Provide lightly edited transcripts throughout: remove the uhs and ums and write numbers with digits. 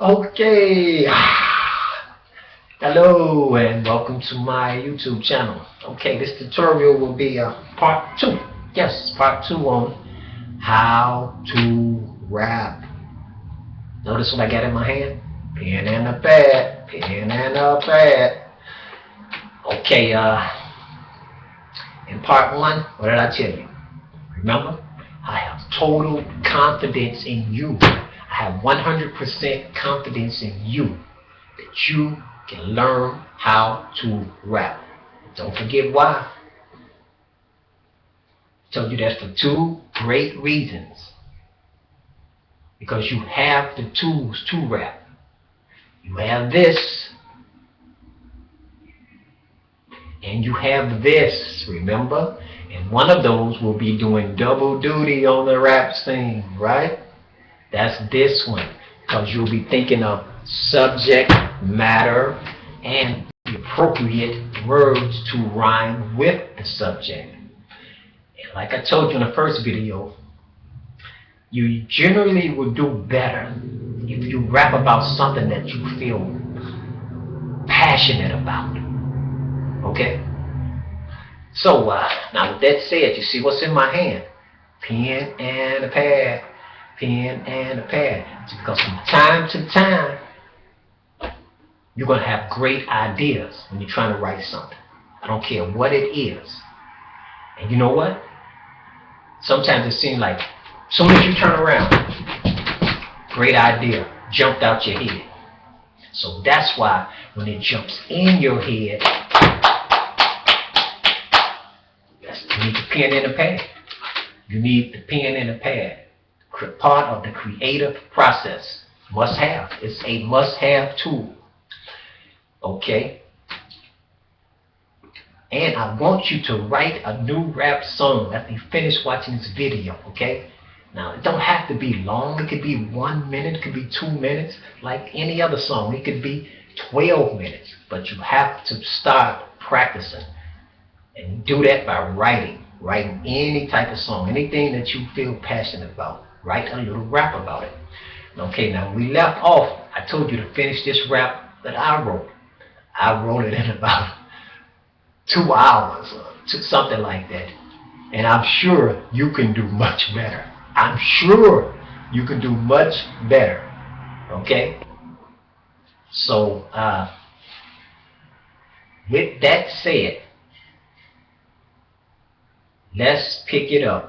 Okay. Hello and welcome to my YouTube channel. Okay, this tutorial will be part 2. Yes, part 2 on how to rap. Notice what I got in my hand? Pen and a pad. Pen and a pad. Okay, in part 1, what did I tell you? Remember? I have total confidence in you. I have 100% confidence in you that you can learn how to rap. Don't forget why. I told you that for 2 great reasons. Because you have the tools to rap. You have this. And you have this, remember? And one of those will be doing double duty on the rap scene, right? That's this one. Because you'll be thinking of subject, matter, and the appropriate words to rhyme with the subject. And like I told you in the first video, you generally will do better if you rap about something that you feel passionate about. Okay? So, now with that said, you see what's in my hand? Pen and a pad. Pen and a pad. Because from time to time, you're going to have great ideas when you're trying to write something. I don't care what it is. And you know what? Sometimes it seems like, as soon as you turn around, great idea jumped out your head. So that's why when it jumps in your head, you need the pen and the pad. You need the pen and the pad. Part of the creative process. Must have. It's a must-have tool. Okay? And I want you to write a new rap song after you finish watching this video. Okay? Now, it don't have to be long. It could be 1 minute. It could be 2 minutes. Like any other song. It could be 12 minutes. But you have to start practicing. And do that by writing any type of song, anything that you feel passionate about. Write a little rap about it. Okay, now we left off. I told you to finish this rap that I wrote. I wrote it in about 2 hours or something like that. And I'm sure you can do much better. I'm sure you can do much better. Okay? So, with that said, let's pick it up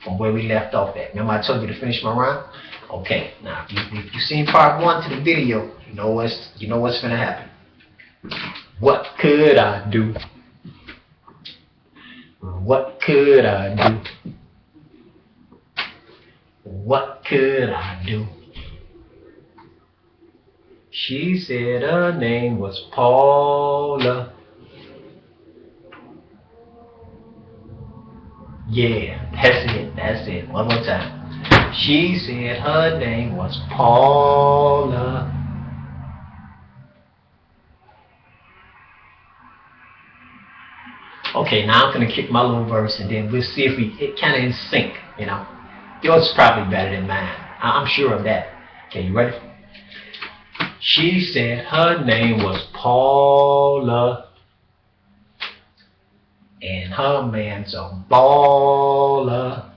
from where we left off at. Remember I told you to finish my rhyme? Okay, now if you've seen part 1 to the video, you know what's gonna happen. What could I do? What could I do? What could I do? She said her name was Paula. Yeah, that's it. One more time. She said her name was Paula. Okay, now I'm gonna kick my little verse and then we'll see if it kind of in sync, you know. Yours is probably better than mine. I'm sure of that. Okay, you ready? She said her name was Paula. And her man's a baller.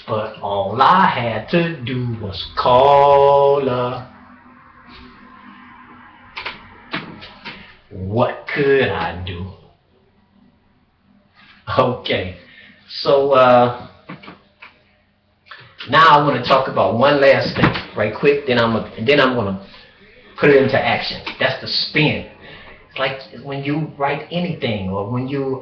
But all I had to do was call her. What could I do? Okay. So, now I want to talk about one last thing right quick. Then I'm going to put it into action. That's the spin. Like when you write anything or when you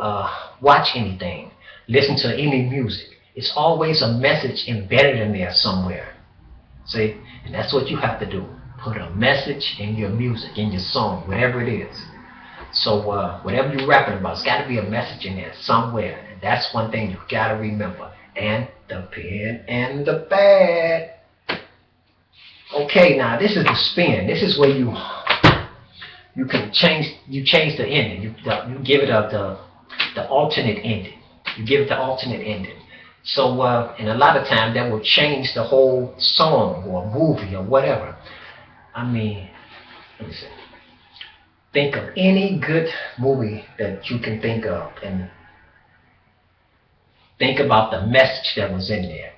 watch anything, listen to any music, it's always a message embedded in there somewhere. See? And that's what you have to do. Put a message in your music, in your song, whatever it is. So whatever you're rapping about, it's got to be a message in there somewhere. And that's one thing you got to remember. And the pen and the pad. Okay, now this is the spin. This is where you can change the ending. You give it the alternate ending. You give it the alternate ending. So, and a lot of times that will change the whole song or movie or whatever. I mean, let me see. Think of any good movie that you can think of and think about the message that was in there.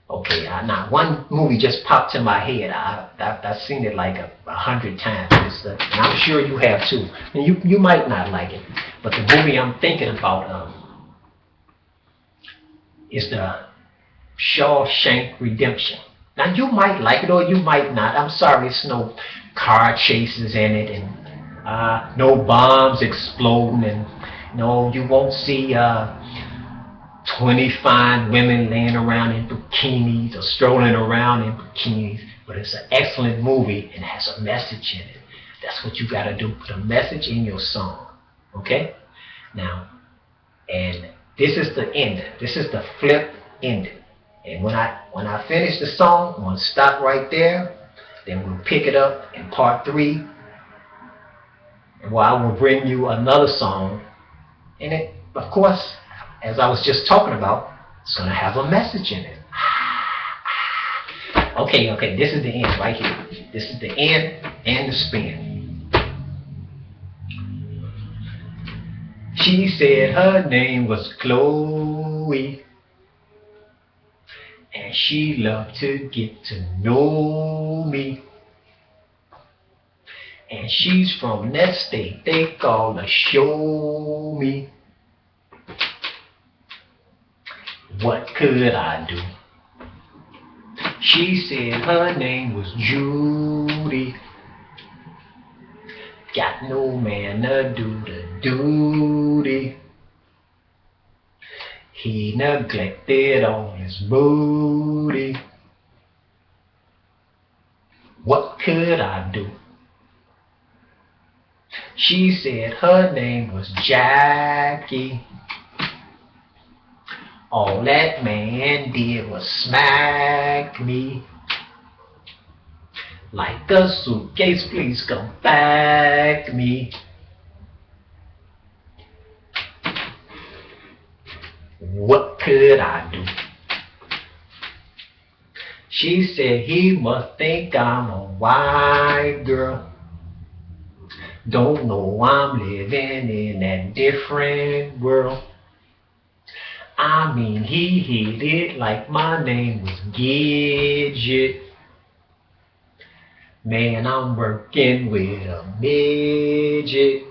Okay, now one movie just popped in my head. I've seen it like 100 times, and I'm sure you have too. And you might not like it, but the movie I'm thinking about is the Shawshank Redemption. Now you might like it or you might not. I'm sorry, it's no car chases in it and no bombs exploding, and no, you won't see 25 women laying around in bikinis or strolling around in bikinis. But it's an excellent movie and has a message in it. That's what you got to do. Put a message in your song. Okay? Now, and this is the end. This is the flip ending. And when I finish the song, I'm going to stop right there. Then we'll pick it up in part 3. And where I will bring you another song. And it, of course, as I was just talking about, it's going to have a message in it. Okay, this is the end right here. This is the end and the spin. She said her name was Chloe, and she loved to get to know me. And she's from that state they call her Show Me. What could I do? She said her name was Judy. Got no man to do the duty. He neglected all his booty. What could I do? She said her name was Jackie. All that man did was smack me. Like a suitcase, please come back me. What could I do? She said he must think I'm a white girl. Don't know I'm living in a different world. I mean, he hit it like my name was Gidget. Man, I'm working with a midget.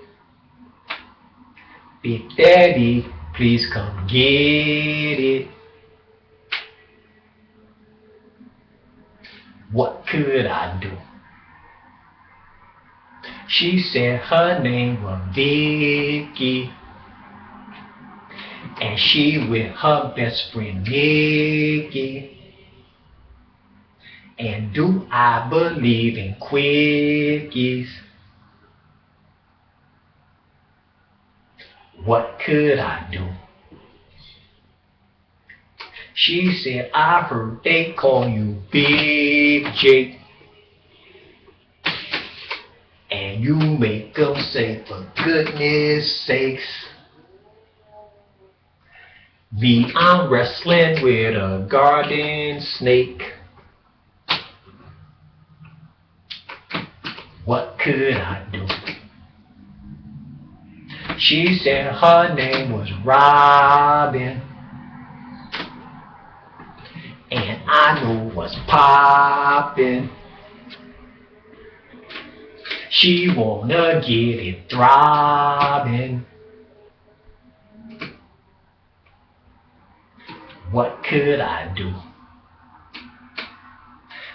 Big Daddy, please come get it. What could I do? She said her name was Vicky. And she with her best friend Nikki. And do I believe in quickies? What could I do? She said, I heard they call you Big J. And you make them say, for goodness sakes. Me, I'm wrestling with a garden snake. What could I do? She said her name was Robin. And I know what's poppin'. She wanna get it throbbing. What could I do?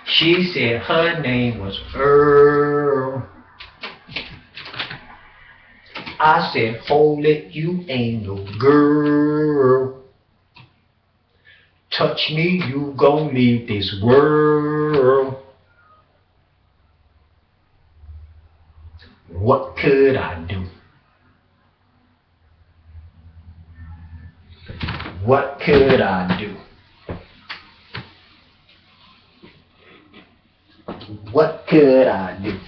She said her name was Earl. I said, hold it, you ain't no girl. Touch me, you gon' leave this world. What could I do? What could I do? What could I do?